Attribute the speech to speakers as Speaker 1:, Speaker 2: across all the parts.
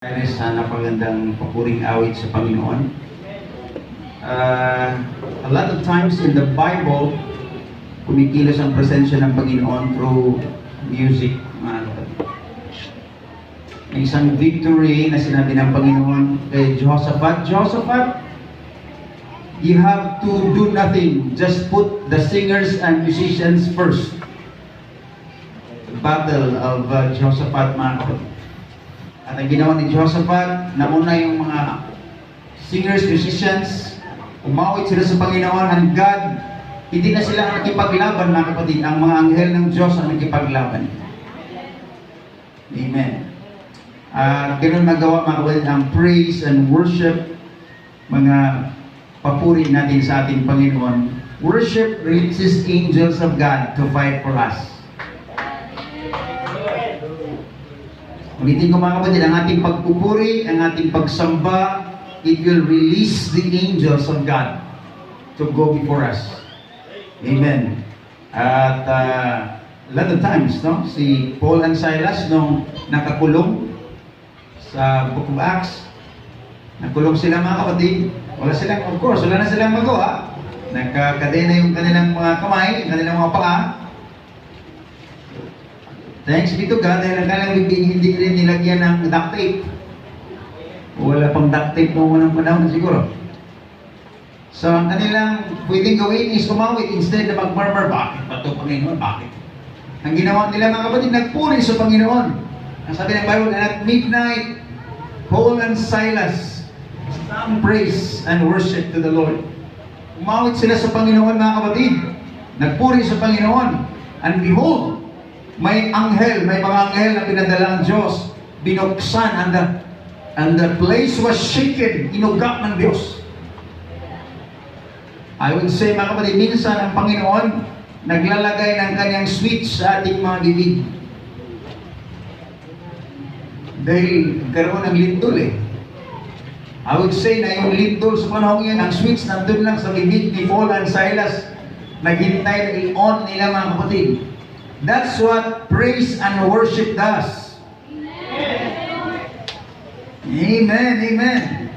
Speaker 1: Sa napagandang papuring awit sa Panginoon. A lot of times in the Bible, kumikilos ang presensya ng Panginoon through music. May isang victory na sinabi ng Panginoon kay Jehoshaphat, Jehoshaphat, you have to do nothing. Just put the singers and musicians first. The battle of Jehoshaphat, mga kapatid. At ang ginawa ni Jehoshaphat, nauna yung mga singers, musicians, umawit sila sa Panginoon, and God, hindi na sila nakipaglaban, mga kapatid. Ang mga anghel ng Diyos ang nakipaglaban. Amen. Ganun magawa, mga kapatid, ang praise and worship, mga papuri natin sa ating Panginoon. Worship releases angels of God to fight for us. Ulitin ko, mga kapatid, ang ating pagpupuri, ang ating pagsamba, it will release the angels of God to go before us. Amen. At a lot of times, no, si Paul and Silas nung nakakulong sa Book of Acts, nakulong sila, mga kapatid. Of course, wala na silang magawa. Nagkakadena yung kanilang mga kamay, yung kanilang mga paa. Thanks be to God, dahil ang kanilang bibig hindi rin nilagyan ng duct tape. Wala pang duct tape noong unang panahon siguro. So, ang kanilang pwedeng gawin is umawit instead na mag-murmur. Bakit ba ito, Panginoon? Bakit? Ang ginawa nila, mga kapatid, nagpuri sa Panginoon. Ang sabi ng Bible, and at midnight, Paul and Silas sang praise and worship to the Lord. Umawit sila sa Panginoon, mga kapatid. Nagpuri sa Panginoon. And behold, may anghel, may mga anghel na pinadala ng Diyos, binuksan, and the place was shaken, inugat ng Diyos. I would say, mga kapatid, minsan ang Panginoon naglalagay ng kanyang switch sa ating mga bibig. Dahil karoon ng lindol I would say na yung lindol sa panahon yan, ang switch nandun lang sa bibig ni Paul and Silas, naghintay na i-on nila, mga kapatid. That's what praise and worship does. Amen, amen.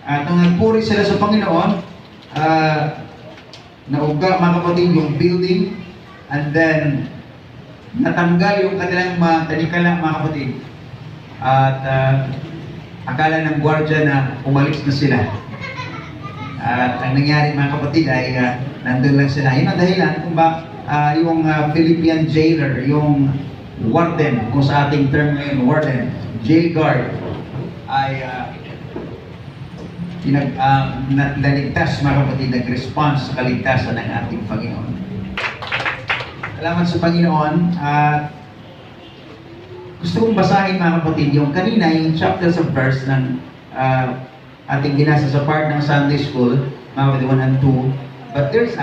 Speaker 1: At nung nagpuri sila sa Panginoon, nauga, mga kapatid, yung building, and then natanggal yung kanilang tanikala, mga kapatid. At akala ng gwardiya na umalis na sila. At ang nangyari, mga kapatid, ay nandun lang sila. Yun ang dahilan kung yung Philippian jailer, yung warden, kung sa ating term ngayon, warden, jail guard, ay naligtas, mga kapatid, nag-response sa kaligtasan ng ating Panginoon. Salamat sa Panginoon. Gusto kong basahin, mga kapatid, yung kanina, yung chapters of verse ng ating ginasa sa part ng Sunday School, mga kapatid, 1 and 2. But there's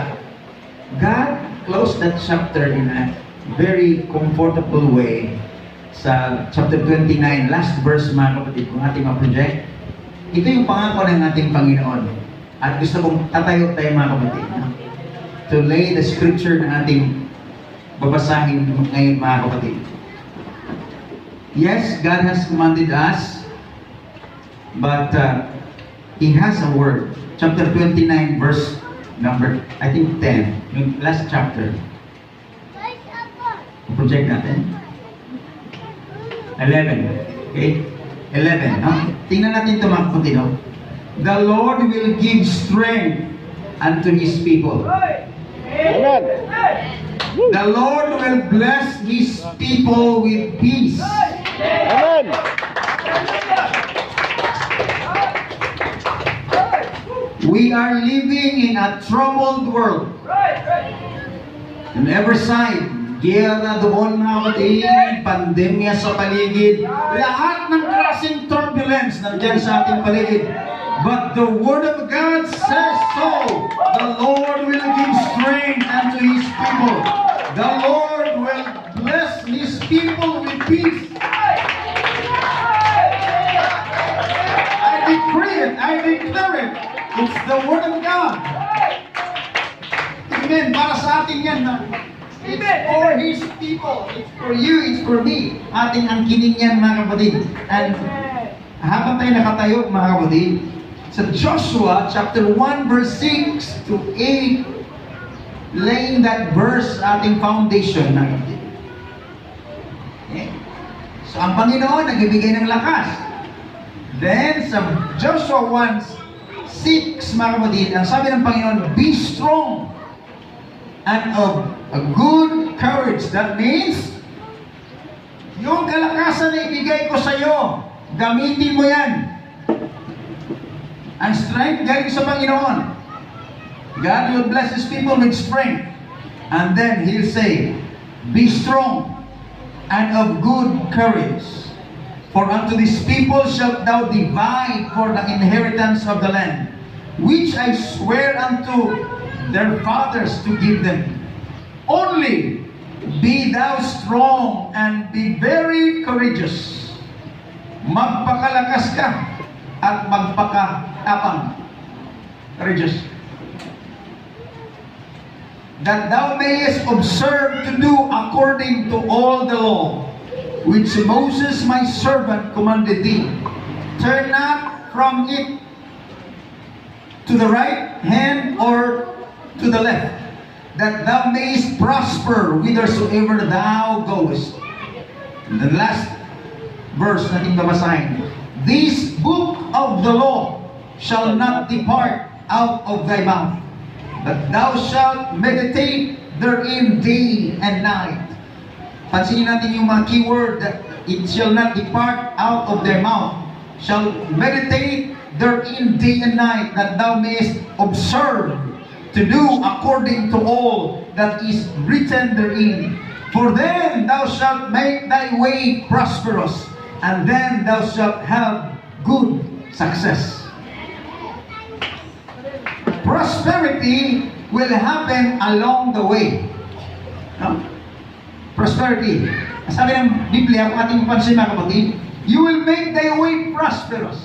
Speaker 1: God closed that chapter in a very comfortable way sa chapter 29, last verse, mga kapatid, kung ating ma-project. Ito yung pangako ng ating Panginoon. At gusto kong tatayo tayo, mga kapatid, to lay the scripture na ating babasahin ngayon, mga kapatid. Yes, God has commanded us, but He has a word. Chapter 29, verse number, I think 10, yung last chapter. Project natin. 11. Okay? 11. No? Tingnan natin ito, mga kapatid. No? The Lord will give strength unto His people.
Speaker 2: Amen.
Speaker 1: The Lord will bless His people with peace.
Speaker 2: Amen.
Speaker 1: We are living in a troubled world. On every side, gera doon, mga kapatid, pandemya sa paligid, lahat ng klaseng turbulence nandiyan sa ating paligid. But the Word of God says so. The Lord will give strength unto His people. The Lord will bless His people with peace. I decree it, I declare it. It's the Word of God. Amen. Para sa atin yan. It's for His people. It's for you. It's for me. Ating angkinin yan, mga kapatid. And habang tayo nakatayo, mga kapatid, sa Joshua chapter 1 verse 6 to 8, laying that verse ating foundation, mga kapatid. Okay? So ang Panginoon nagbibigay ng lakas. Then sa Joshua 1:6, mga kapatid, ang sabi ng Panginoon, be strong and of a good courage. That means, yung kalakasan na ibigay ko sa iyo, gamitin mo yan. Ang strength galing sa Panginoon. God will bless His people with strength. And then He'll say, be strong and of good courage. For unto these people shalt thou divide for the inheritance of the land, which I swear unto their fathers to give them. Only be thou strong and be very courageous. Magpakalakas ka at magpakatapang. Courageous. That thou mayest observe to do according to all the law which Moses my servant commanded thee. Turn not from it to the right hand or to the left, that thou mayest prosper whithersoever thou goest. And the last verse natin babasahin. This book of the law shall not depart out of thy mouth, but thou shalt meditate therein day and night. Pansinin natin yung mga keyword, that it shall not depart out of their mouth. Shall meditate therein day and night, that thou mayest observe to do according to all that is written therein. For then thou shalt make thy way prosperous, and then thou shalt have good success. Prosperity will happen along the way. No? Prosperity. Sabi ng Biblia, kung ating pansin, mga kapatid, you will make thy way prosperous.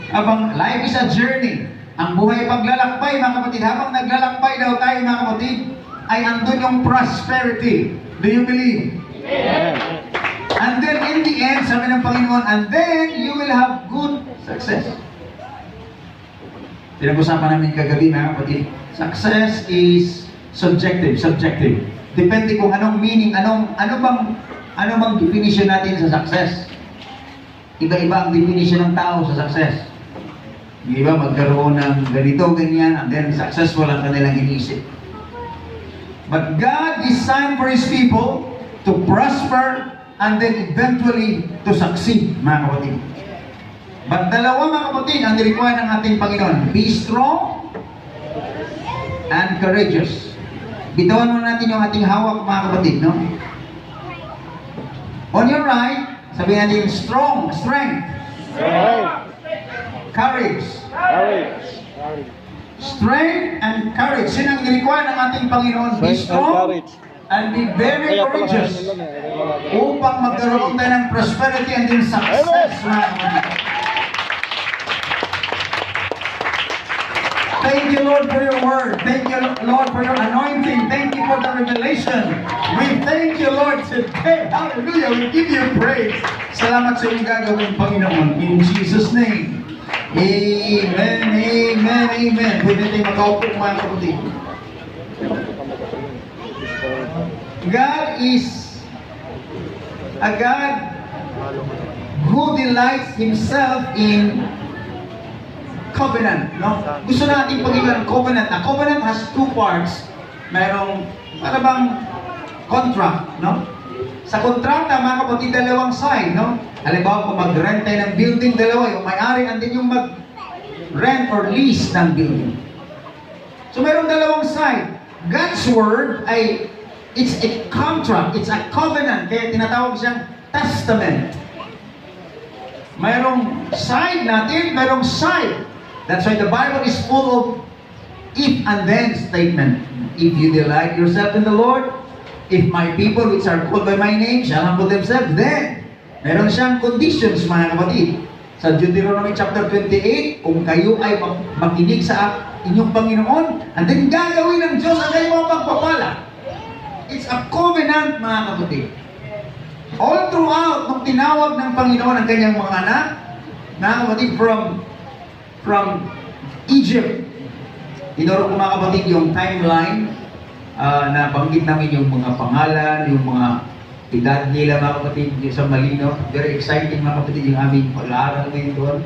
Speaker 1: Abang life is a journey. Ang buhay paglalakbay, mga kapatid, habang naglalakbay daw tayo, mga kapatid, ay andun yung prosperity. Do you believe?
Speaker 2: Amen.
Speaker 1: And then in the end, sabi ng Panginoon, and then you will have good success. Pinag-usapan namin kagabi, mga kapatid, success is subjective. Depende kung anong meaning, ano bang definition natin sa success. Iba-iba ang definition ng tao sa success. Yung iba magkaroon ng ganito, ganyan, and then successful ang kanilang inisip. But God designed for His people to prosper and then eventually to succeed, mga kapatid. But dalawa, mga kapatid, ang nirequire ng ating Panginoon. Be strong and courageous. Bitawan muna natin yung ating hawak, mga kapatid, no? On your right, sabihin natin strong, strength. Courage. Strength and courage. Yun ang nirequire ng ating Panginoon. Be strong and be very courageous upang magkaroon tayo ng prosperity and then success, mga kapatid. Thank you, Lord, for your word. Thank you, Lord, for your anointing. Thank you for the revelation. We thank you, Lord, today. Hallelujah. We give you praise. Salamat sa iyong gagawin, Panginoon. In Jesus' name. Amen, amen, amen. Pwede tayo makaupo, mga kapatid. God is a God who delights Himself in covenant, no? Gusto natin pag-ilan covenant. A covenant has two parts. Mayroong, para bang contract, no? Sa kontrata, mga kapatid, dalawang side, no? Halimbawa, kung mag-rent tayo ng building, dalawa, yung may-ari, and then yung mag-rent or lease ng building. So, mayroong dalawang side. God's word ay, it's a contract, it's a covenant, kaya tinatawag siyang testament. Mayroong side natin, mayroong side. That's why the Bible is full of if and then statement. If you delight yourself in the Lord, if my people which are called by my name shall humble themselves, then meron siyang conditions, mga kapatid. Sa Deuteronomy chapter 28, kung kayo ay makinig sa inyong Panginoon, and then gagawin ng Diyos ang kayo mga pagpapala. It's a covenant, mga kapatid. All throughout, nung tinawag ng Panginoon ang kanyang mga anak, mga kapatid, from Egypt, tinuro ko mga kapatid yung timeline, na banggit namin yung mga pangalan, yung mga edad nila mga kapatid, yung sa malino. Very exciting mga kapatid yung aming pag-aaral ngayon doon.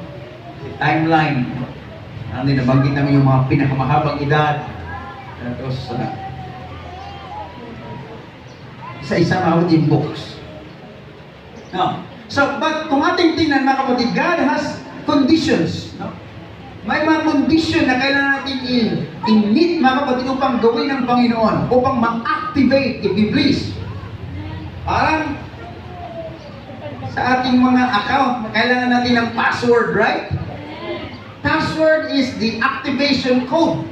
Speaker 1: Timeline. Nabanggit namin yung mga pinakamahabang edad. Tapos, isa-isa mga kapatid books. No. So, but kung ating tingnan mga kapatid, God has conditions. No? May mga condition na kailangan natin i-meet mga kapatid upang gawin ng Panginoon, upang ma-activate, if you please. Parang sa ating mga account, kailangan natin ng password, right? Password is the activation code.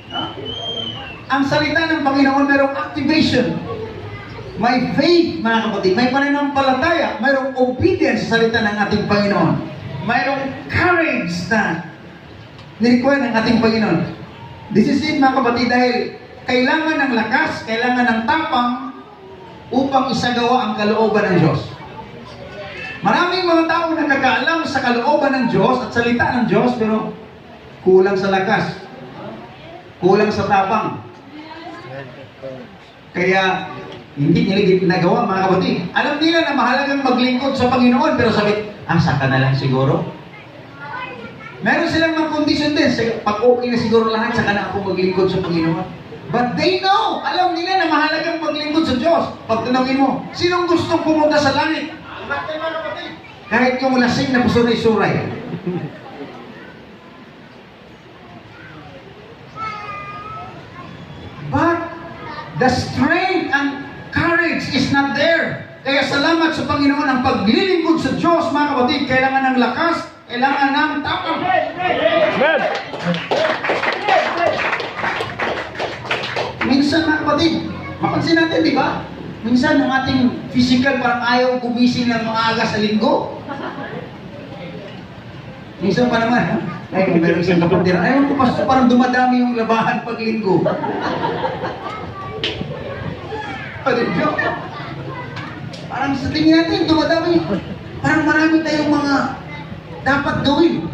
Speaker 1: No? Ang salita ng Panginoon mayroong activation. May faith, mga kapatid, may pananampalataya, mayroong obedience sa salita ng ating Panginoon. Mayroong courage na nirequire ng ating Panginoon. This is it, mga kapatid, dahil kailangan ng lakas, kailangan ng tapang upang isagawa ang kalooban ng Diyos. Maraming mga tao nakakaalam sa kalooban ng Diyos at salita ng Diyos, pero kulang sa lakas, kulang sa tapang. Kaya hindi nila ginagawa, mga kapatid. Alam nila na mahalagang maglingkod sa Panginoon, pero sabi, saka na lang siguro. Meron silang mga condition din. Pag okay na siguro lahat, saka na ako maglingkod sa Panginoon. But they know, alam nila na mahalagang maglingkod sa Diyos. Pag tanongin mo, sinong gustong pumunta sa langit? Kahit yung lasing na pusuray-suray. But the strength and courage is not there. Kaya salamat sa Panginoon ang paglilingkod sa Diyos, mga kapatid. Kailangan ng lakas, kailangan ng tapang.
Speaker 2: Amen.
Speaker 1: Minsan, mga kapatid, mapansin natin, di ba? Minsan, ang ating physical parang ayaw gumising ng maaga sa linggo. Minsan pa naman, ay, meron isang kapatid, ayaw ko parang dumadami yung labahan pag linggo. Parang sa tingin natin, dumadami. Parang marami tayong mga dapat gawin.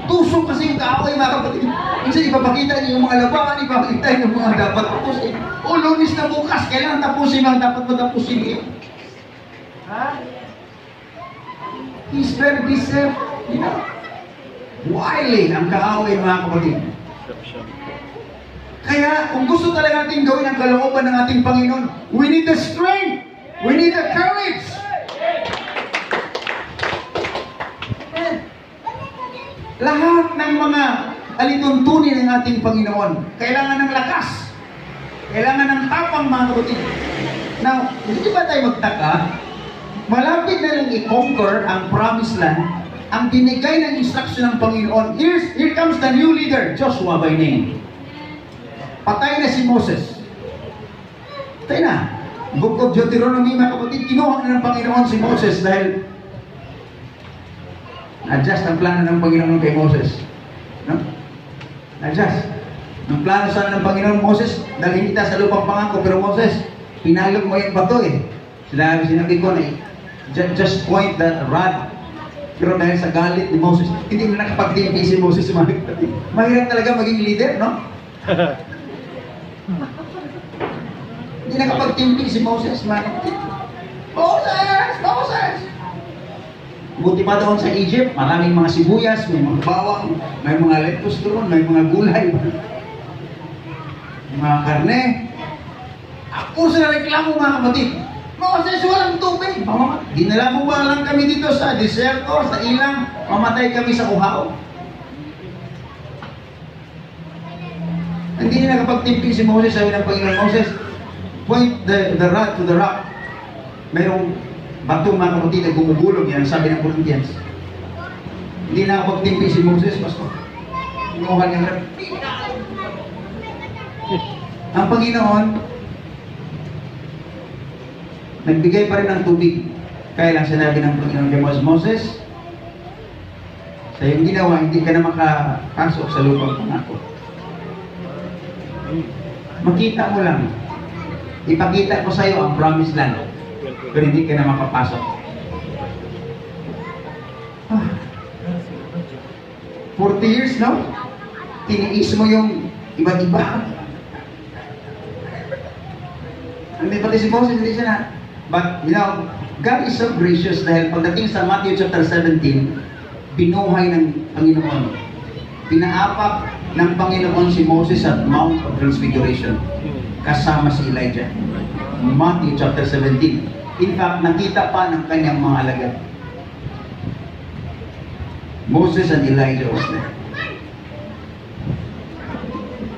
Speaker 1: Tusok kasi yung kaaway, mga kapatid. Minsan ipapakita niyo yung mga labahan, ipapakita niyo yung mga dapat tapusin. Lunis na bukas, kailangan tapusin mga dapat matapusin niyo. He's very deserved, wily ang kaaway, mga kapatid. Kaya, kung gusto talaga natin gawin ang kalooban ng ating Panginoon, we need the strength. We need the courage. Lahat ng mga alituntunin ng ating Panginoon, kailangan ng lakas. Kailangan ng tapang, mga kapatid. Now, hindi ba tayo magtaka? Malapit na lang i-conquer ang promised land, ang binigay ng instruction ng Panginoon. Here comes the new leader, Joshua by name. Patay na si Moses. Patay na. Book of Deuteronomy, mga kapatid, kinuha na ng Panginoon si Moses dahil adjust ang plano ng Panginoon kay Moses. No? Adjust. Ang plano sana ng Panginoon, Moses, dalhin kita sa lupang pangako, pero Moses, pinalog mo yung bato eh. Sinabi ko na just point the rod. Pero dahil sa galit ni Moses, hindi na nakapagtimpi si Moses. Mahirap talaga maging leader, no? Hindi nakapagtimpi si Moses. Moses! Buti pa doon sa Egypt, maraming mga sibuyas, may mga bawang, may mga lettuce doon, may mga gulay, mga karne. Ako sa reklamo, mga kapatid. Moses, walang tubig. Dinala mo ba lang kami dito sa deserto, sa ilang, mamatay kami sa uhaw. Hindi na nakapagtimpi si Moses, sabi ng Panginoon, Moses, point the rod to the rock. Mayroong batong, mga kapatid, na gumugulong, yan ang sabi ng Corinthians. Hindi na nakapagtimpi si Moses, Pastor. Inuhan niya rin. Ang Panginoon, nagbigay pa rin ng tubig. Kaya lang sinabi ng Panginoon kay Moses, sa iyong ginawa, hindi ka na makapasok sa lupang pangako. Makita mo lang. Ipakita ko sa iyo ang promised land. pero hindi ka na makapasok. Ah. 40 years, no? Tiniis mo yung iba't iba. Hindi pati si Moses, hindi siya na. But, you know, God is so gracious dahil pagdating sa Matthew chapter 17, binuhay ng Panginoon. Pinaapak ng Panginoon si Moses at Mount of Transfiguration. Kasama si Elijah. Matthew chapter 17. In fact, nakita pa ng kanyang mga alagad. Moses and Elijah was there.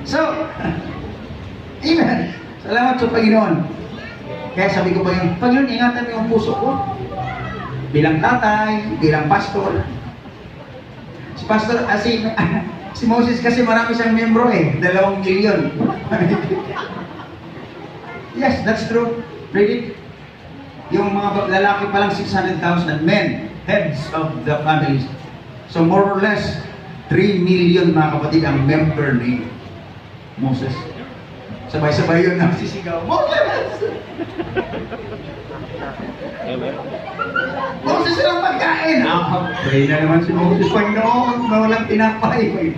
Speaker 1: So, amen. Salamat sa Panginoon. Kaya sabi ko pa yun, Panginoon, ingatan mo yung puso ko. Bilang tatay, bilang pastor. Si pastor, si Moses kasi marami siyang membro 2 milyon. Yes, that's true. Read it. Yung mga lalaki pa lang 600,000 men, heads of the families. So more or less, 3 million mga kapatid ang member ni Moses. Sabay-sabay yun nagsisigaw, Moses! Moses lang pagkain! Pray na naman si Moses, Panginoon, walang tinapay.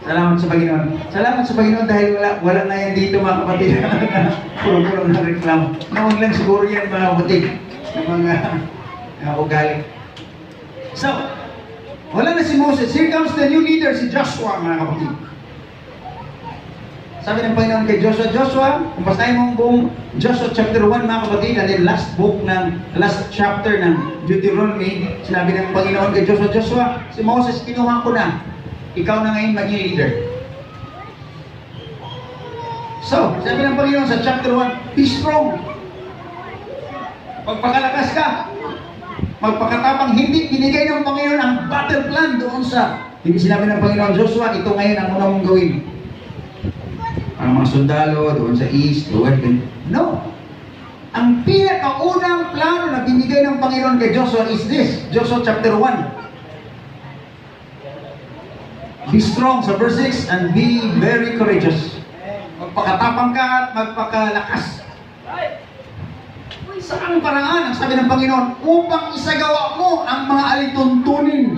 Speaker 1: Salamat sa Panginoon. Salamat sa Panginoon dahil wala na yan dito mga kapatid. Puro-puro na reklamo. Noon lang siguro yan mga kapatid. Ng mga ugali. So, wala na si Moses. Here comes the new leader, si Joshua mga kapatid. Sabi ng Panginoon kay Joshua, kung basahin mo ang buong Joshua chapter 1 mga kapatid, and then last chapter ng Deuteronomy, sinabi ng Panginoon kay Joshua, si Moses, kinuha ko na. Ikaw na ngayon maging leader. So, sabi ng Panginoon sa chapter 1, be strong. Magpakalakas ka. Magpakatapang, hindi binigay ng Panginoon ang battle plan doon sa, hindi sinabi ng Panginoon, Joshua, ito ngayon ang una mong gawin. Ang mga sundalo doon sa east, doon. No. Ang pinakaunang plano na binigay ng Panginoon kay Joshua is this, Joshua chapter 1. Be strong sa verse 6 and be very courageous. Magpakatapang ka at magpakalakas. Saan paraan ang sabi ng Panginoon upang isagawa mo ang mga alituntunin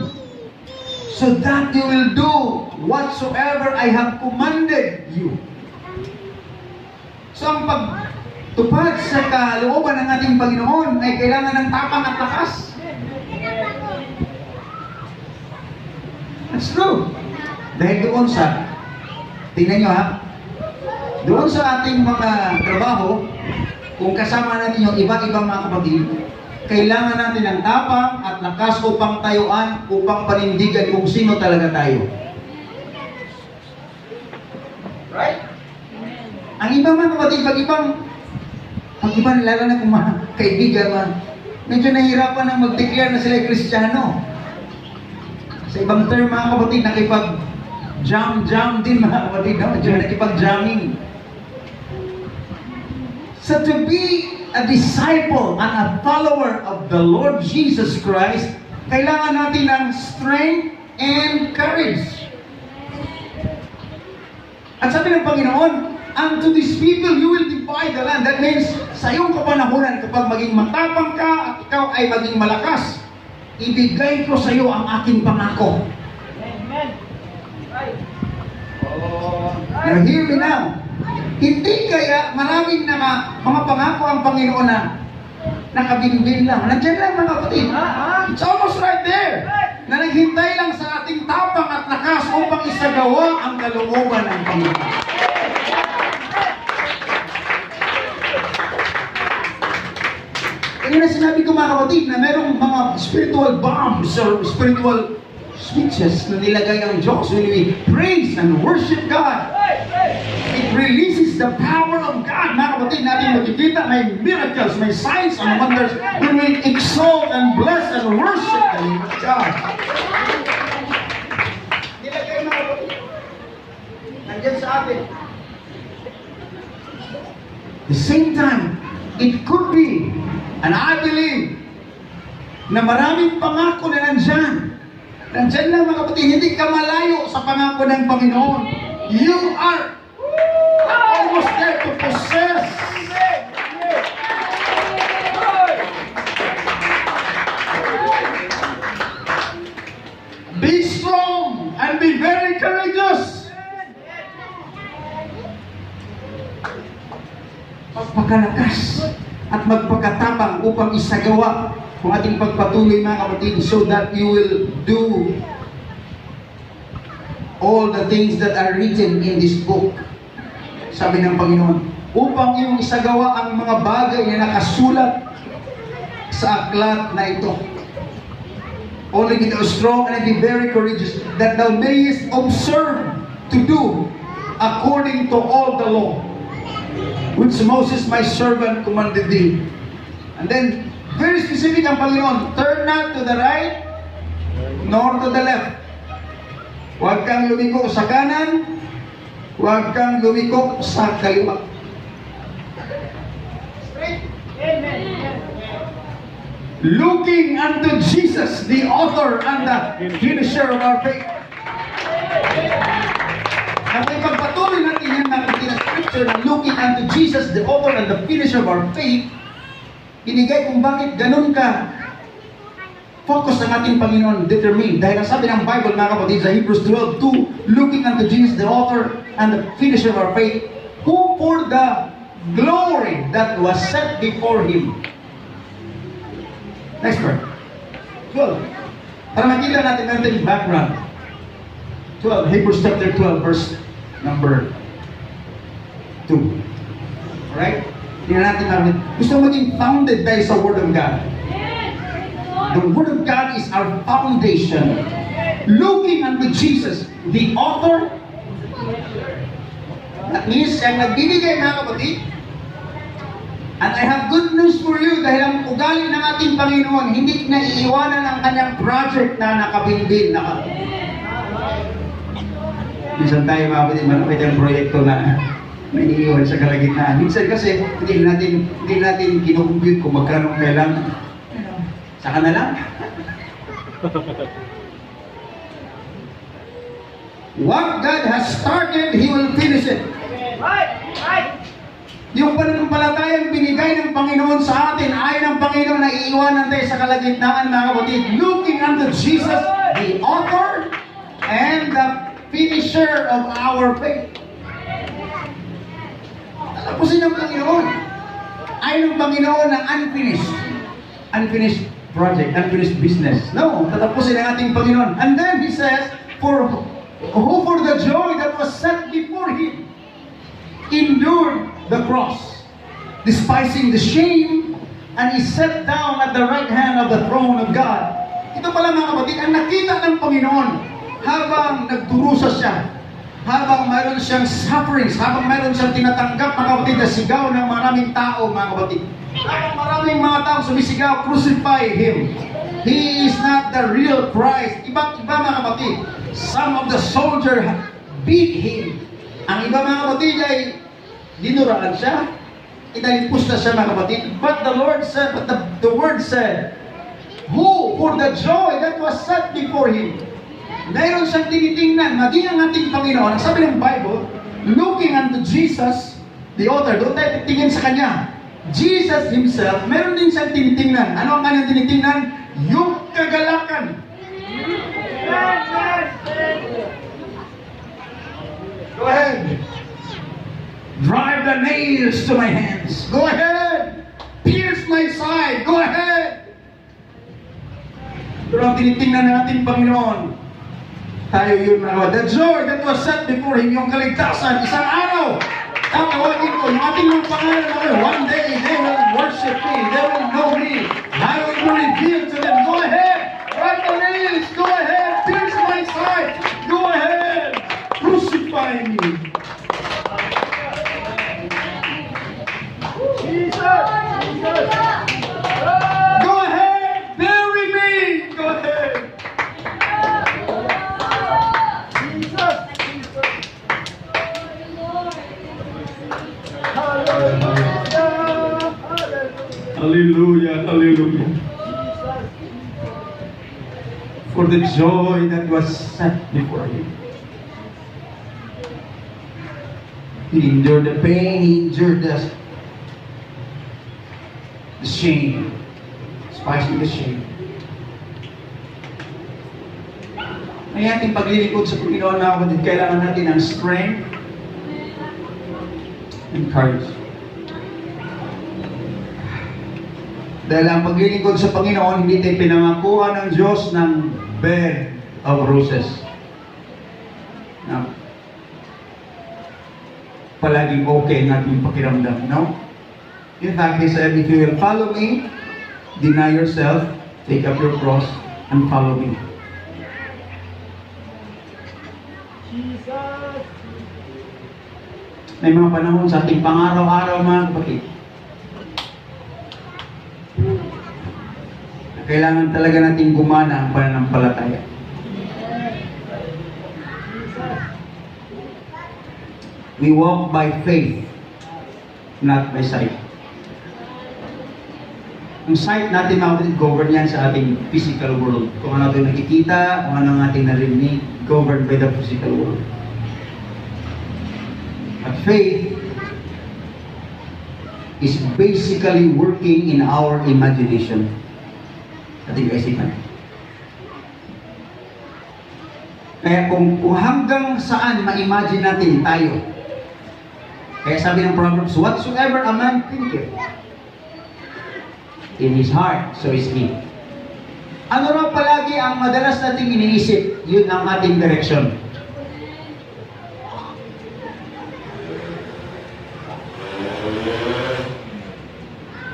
Speaker 1: so that you will do whatsoever I have commanded you. So ang pagtupad sa kalooban ng ating Panginoon ay kailangan ng tapang at lakas. That's true. Dahil doon sa, tingnan nyo ha, doon sa ating mga trabaho, kung kasama natin yung iba-ibang mga kapatid, kailangan natin ng tapang at lakas upang tayuan, upang panindigan kung sino talaga tayo. Right? Ang iba mga kapatid, pag-iba lalo na kung mga kaibigan, medyo nahihirapan na mag-declare na sila Kristiyano. Sa ibang term mga kapatid, nakipag-jam din mga kapatid, medyo nakipag-jamming. So to be a disciple and a follower of the Lord Jesus Christ, kailangan natin ng strength and courage. At sabi ng Panginoon, and to these people you will divide the land. That means, sa iyong kapanahunan, kapag maging matapang ka at ikaw ay maging malakas, ibigay ko sa iyo ang aking pangako. Amen. Now hear me now. Hindi kaya maraming mga pangako ang Panginoon na nakabinbin lang. Nandiyan lang mga kapatid. It's almost right there. Na naghintay lang sa ating tapang at lakas upang isagawa ang kalooban ng Panginoon. Kaya na sinabi ko mga kapatid na merong mga spiritual bombs or spiritual switches na nilagay ng Diyos when we praise and worship God. It releases the power of God. Mga kapatid, natin makikita may miracles, may signs and wonders when we exalt and bless and worship the name of God. Nilagay mga kapatid. Nandiyan sa atin. The same time, it could be, and I believe, na maraming pangako na nandyan. Nandyan lang mga kapatid, hindi ka malayo sa pangako ng Panginoon. You are almost there to possess magpakalakas at magpakatapang upang isagawa kung ating pagpatuloy mga kapatid, so that you will do all the things that are written in this book. Sabi ng Panginoon, upang iyong isagawa ang mga bagay na nakasulat sa aklat na ito. Only be thou strong and be very courageous, that thou mayest observe to do according to all the law which Moses my servant commanded thee. And then, very specific ang Panginoon, turn not to the right nor to the left. Huwag kang lumiko sa kanan, huwag kang lumiko sa kaliwa. Looking unto Jesus, the author and the finisher of our faith. At may pagpatuloy natin yung nakikita sa scripture na looking unto Jesus, the author and the finisher of our faith, binigay kung bakit ganun ka focus ang ating Panginoon, determined. Dahil ang sabi ng Bible, mga kapatid, sa Hebrews 12:2, looking unto Jesus, the author and the finisher of our faith, who for the glory that was set before Him. Next verse. 12. Para makita natin yung background. 12. Hebrews chapter 12, verse number 2. Alright? Tingnan natin. Gusto maging founded tayo sa Word of God. The Word of God is our foundation. Looking unto Jesus, the author. That means, ang nagbibigay mga kapatid. And I have good news for you, dahil ang ugali ng ating Panginoon, hindi na iiwanan ang kanyang project na nakabinbin. Minsan tayo mga kapatid, malapit ang proyekto na naiiwan sa kalagitnaan. Minsan kasi, hindi natin kinukumpute kung magkano kailangan. Saka na lang. What God has started, He will finish it. Right. Yung pananampalatayang binigay ng Panginoon sa atin ay ng Panginoon na iiwanan tayo sa kalagitnaan mga kapatid. Looking unto Jesus, the author and the finisher of our faith. Tatapusin ng Panginoon. Ay ng Panginoon ang unfinished project, unfinished business. No, tatapusin ng ating Panginoon. And then He says, for the joy that was set before Him, endured the cross, despising the shame, and He sat down at the right hand of the throne of God. Ito pala mga kapatid, ang nakita ng Panginoon habang nagdurusa siya, habang mayroon siyang sufferings, habang mayroon siyang tinatanggap mga kapatid na sigaw ng maraming tao mga kapatid. Habang maraming mga tao sumisigaw, crucify Him. He is not the real Christ. Iba mga kapatid. Some of the soldiers beat Him. Ang iba mga kapatid ay dinuraan siya, inalipos na siya mga kapatid. But the Lord said, the word said, who for the joy that was set before Him. Mayroon siyang tinitingnan, maging ang ating Panginoon. Ang sabi ng Bible, looking unto Jesus, the author, doon tayo titingin sa Kanya. Jesus Himself, mayroon din siyang tinitingnan. Ano ang kanyang tinitingnan? Yung kagalakan. Go ahead. Drive the nails to my hands. Go ahead. Pierce my side. Go ahead. Pero ang tinitingnan ng ating Panginoon, tayo yun mga the joy that was set before Him, yung kaligtasan, isang araw, tatawagin ko, yung ating mga pangalan namin, one day they will worship Me, they will know Me, I will reveal to them. Go ahead. Drive the nails. Go ahead. Pierce my side. Go ahead. Crucify Me. Go ahead, bury me. Go ahead. Hallelujah, hallelujah. For the joy that was set before Him. He endured the pain, He endured the shame, despising the shame. Ang ating paglilingkod sa Panginoon na kapatid, kailangan natin ng strength and courage. Dahil ang paglilingkod sa Panginoon, hindi tayo pinangakuha ng Diyos ng bed of roses. Na palaging okay ang ating pakiramdam, no? In fact, He said, if you will follow me, deny yourself, take up your cross, and follow me. May mga panahon sa ating pang-araw-araw, mga kapatid, na kailangan talaga nating gumana ang pananampalataya. We walk by faith, not by sight. Ang sight natin, mga kapatid, govern yan sa ating physical world. Kung ano natin nakikita, kung ano natin narinig, governed by the physical world. But faith is basically working in our imagination. Ating kaisipan. Kaya kung hanggang saan ma-imagine natin tayo, kaya sabi ng Proverbs, whatsoever a man thinketh in his heart, so is he. Ano raw palagi ang madalas nating iniisip, yun ang ating direksyon.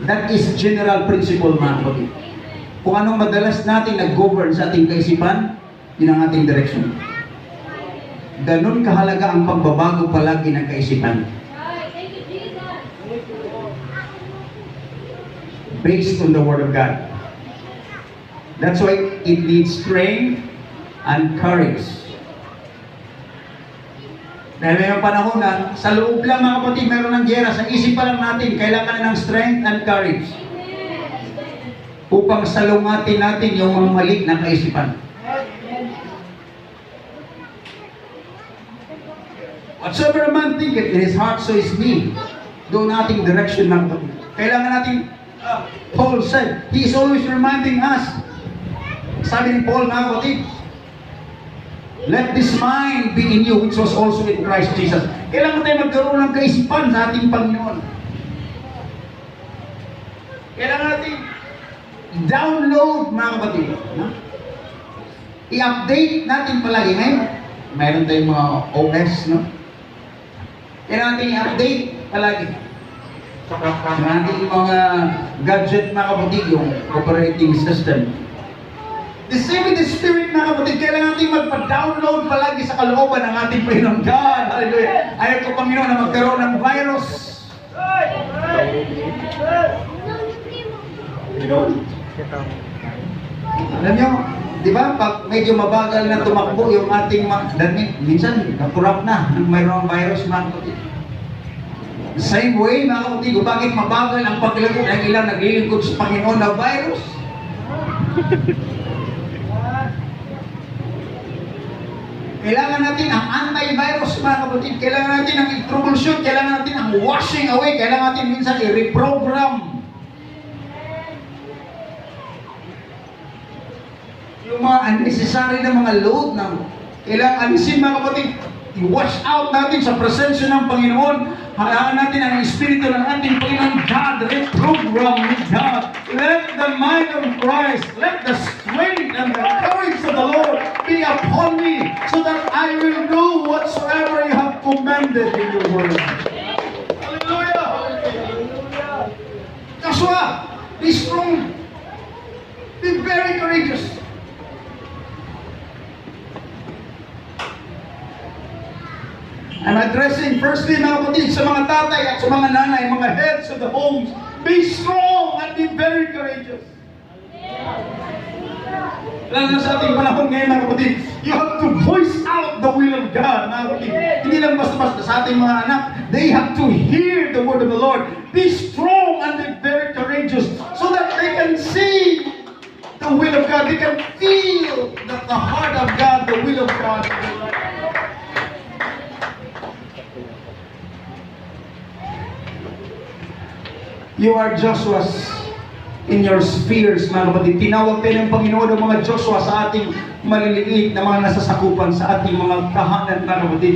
Speaker 1: That is general principle, mga kapatid. Kung anong madalas natin nag-govern sa ating kaisipan, yun ang ating direksyon. Ganon kahalaga ang pagbabago palagi ng kaisipan. Based on the Word of God. That's why it needs strength and courage. Dahil may mga panahon na sa loob lang, mga kapatid, meron ng gera. Sa isip pa lang natin, kailangan ng strength and courage upang salungatin natin yung mga mali na kaisipan. Whatsoever a man thinketh in his heart, so is he. Doon ating direction, mga kapatid. Kailangan natin, Paul said, he is always reminding us. Sabi ni Paul, mga kapatid, let this mind be in you, which was also in Christ Jesus. Kailangan tayo magkaroon ng kaisipan sa ating Panginoon. Kailangan natin download, mga kapatid. No? I-update natin palagi. Ngayon, mayroon tayong mga OS, no? Kailangan natin i-update palagi. Kailangan natin yung mga gadget, mga kapatid, yung operating system. The same with the Spirit, mga kapatid, kailangan natin magpa-download palagi sa kalooban ng ating Panginoon God. Hallelujah. Ayaw ko, Panginoon, na magkaroon ng virus. Alam nyo, di ba, pag medyo mabagal na tumakbo yung ating minsan, nakurap na ng mayroong virus, mga kapatid. The same way, mga kapatid, kung bakit mabagal ang paglago ng ilang naglilingkod sa Panginoon na virus. Kailangan natin ang antivirus, mga kapatid. Kailangan natin ang i-troubleshoot. Kailangan natin ang washing away. Kailangan natin minsan i-reprogram. Yung mga unnecessary na mga load na kailangan alisin, mga kapatid. I-wash out natin sa presensya ng Panginoon. Halaan natin ang Espiritu ng ating Panginoon God. Reprogram with God. Let the mind of Christ, let the strength and the courage of the Lord be upon me, so that I will do whatsoever you have commanded in your word. Hallelujah! Joshua, be strong. Be very courageous. I'm addressing firstly, mga kapatid, sa mga tatay at sa mga nanay, mga heads of the homes. Be strong and be very courageous. Lalo na sa ating panahon ngayon, mga kapatid, you have to voice out the will of God, mga kapatid. Hindi lang basta-basta sa ating mga anak. They have to hear the word of the Lord. Be strong and be very courageous, so that they can see the will of God. They can feel the heart of God, the will of God. You are Joshua's in your spheres, mga kapatid. Tinawag tayo ng Panginoon ng mga Joshua sa ating maliliit na mga nasasakupan, sa ating mga tahanan, mga kapatid.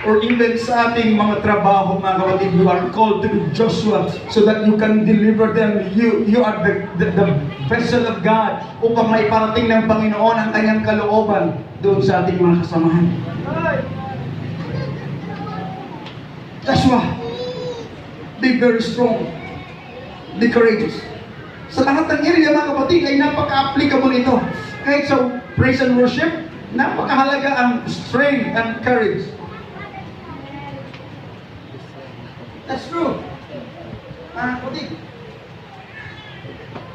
Speaker 3: or even sa ating mga trabaho, mga kapatid, you are called to be Joshua so that you can deliver them. You are the vessel of God upang may parating ng Panginoon ang kanyang kalooban doon sa ating mga kasamahan. Joshua, be very strong. Be courageous. Sa lahat ng area, mga kapatid, ay napaka-applicable ito. Kahit sa praise and worship, napakahalaga ang strength and courage. That's true. Mga kapatid.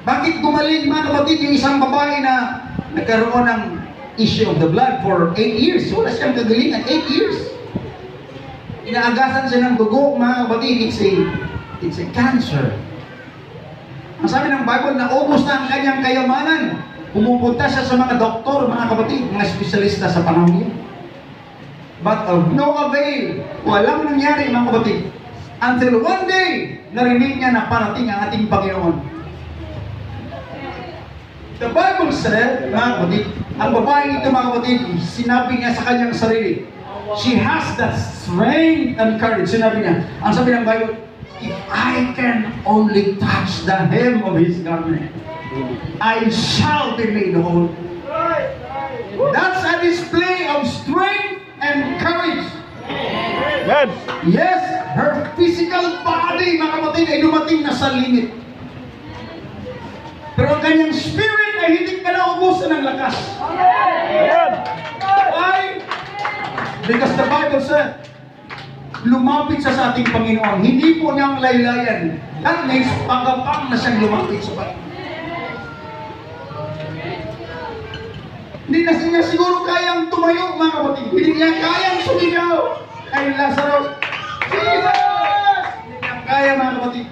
Speaker 3: Bakit gumaling, mga kapatid, yung isang babae na nagkaroon ng issue of the blood for 8 years? Wala siyang kagalingan, 8 years. Inaagasan siya ng dugo, mga kapatid, it's a cancer. Ang sabi ng Bible, naubos na ang kanyang kayamanan. Pumupunta siya sa mga doktor, mga kapatid, mga espesyalista sa panahon niya. But of no avail. Walang nangyari, mga kapatid. Until one day, narinig niya na parating ang ating Panginoon. The Bible said, mga kapatid, ang babae ito, mga kapatid, sinabi niya sa kanyang sarili, she has that strength and courage. Sinabi niya, ang sabi ng Bible, if I can only touch the hem of His garment, I shall be made whole. That's a display of strength and courage.
Speaker 2: Amen.
Speaker 3: Yes, her physical body, mga kapatid, ay dumating na sa limit. Pero ang kanyang spirit ay hindi ka naubusan ng lakas.
Speaker 2: Amen.
Speaker 3: Why? Because the Bible said, lumapit siya sa ating Panginoon. Hindi po niyang laylayan. That means, pagapang na siyang lumapit sa Panginoon. Hindi na niya siguro kayang tumayo, mga kapatid. Hindi niya kayang sumigaw. Ay, Lazarus, Jesus! Hindi niya kaya, mga kapatid.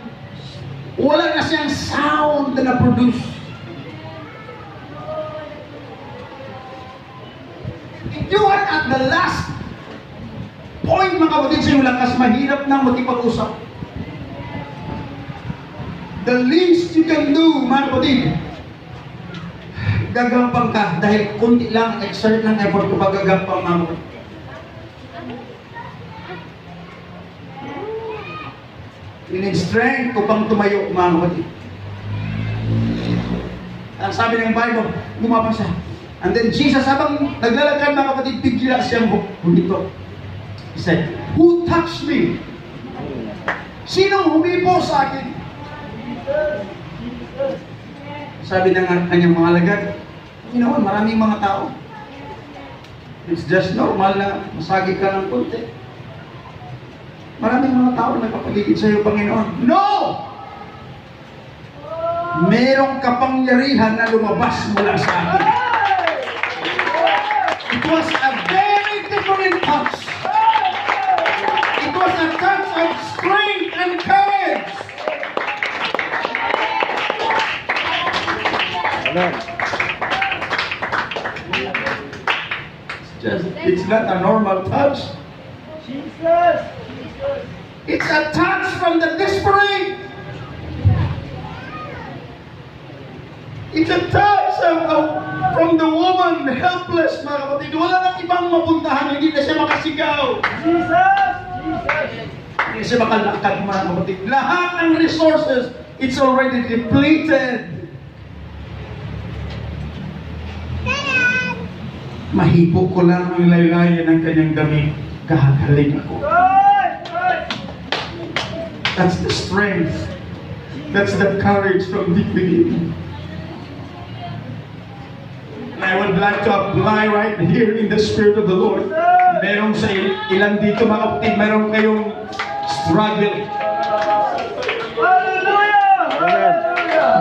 Speaker 3: Wala na siyang sound na na-produce. If you are at the last point, mga kapatid, sa iyong lakas, mahirap nang makipag-usap. The least you can do, mga kapatid, gagampang ka dahil kunti lang, exert ng effort ko pagagampang, mga kapatid. You need strength upang tumayo, mga kapatid. Ang sabi ng Bible, gumapang siya. And then Jesus, habang naglalakad, mga kapatid, bigla siyang humito. He said, who touched me? Sinong humipo sa akin? Sabi ng kanyang mga alagad, Panginoon, maraming mga tao. It's just normal na masagi ka ng konti. Maraming mga tao nagpapaligid sa iyo, Panginoon. No! Merong kapangyarihan na lumabas mula sa akin. It was a very different touch. It was a touch of strength and courage.
Speaker 2: Amen.
Speaker 3: It's not a normal touch.
Speaker 4: Jesus!
Speaker 3: It's a touch from the desperate. It's a touch from the woman, helpless, mga kapatid. Wala nang ibang mapuntahan, hindi na siya makasigaw.
Speaker 4: Jesus! Jesus!
Speaker 3: Hindi siya makalakad, mga kapatid. Lahat ng resources, it's already depleted. Mahipo ko lang ang laylayan ng kanyang damit. Gagaling ako. That's the strength. That's the courage from deep within. And I would like to apply right here in the Spirit of the Lord. Merong sa ilan dito, mga kapatid, meron kayong struggle.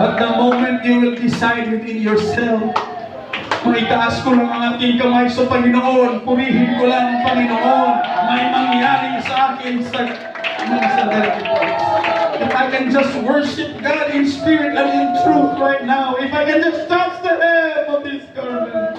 Speaker 3: But the moment you will decide within yourself, maitaas ko lang ang aking kamay sa Panginoon, purihin ko lang ang Panginoon, may mangyari sa akin sa mga sandali ito. If I can just worship God in spirit and in truth right now, if I can just touch the hem of His garment.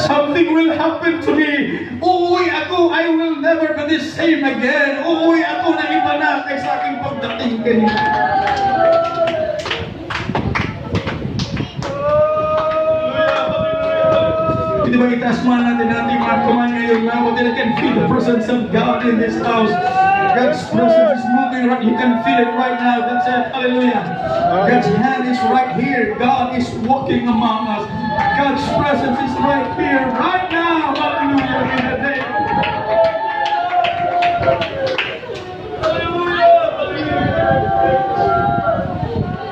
Speaker 3: Something will happen to me. Uuwi ako, I will never be the same again. Uuwi ako na iba na kaysa aking pagdating kanina. Pwede ba itaas man natin ating mga kamay ngayon na kapatid? I can feel the presence of God in this house. God's presence is moving right. You can feel it right now. That's it. Hallelujah. God's hand is right here. God is walking among us. God's presence is right here, right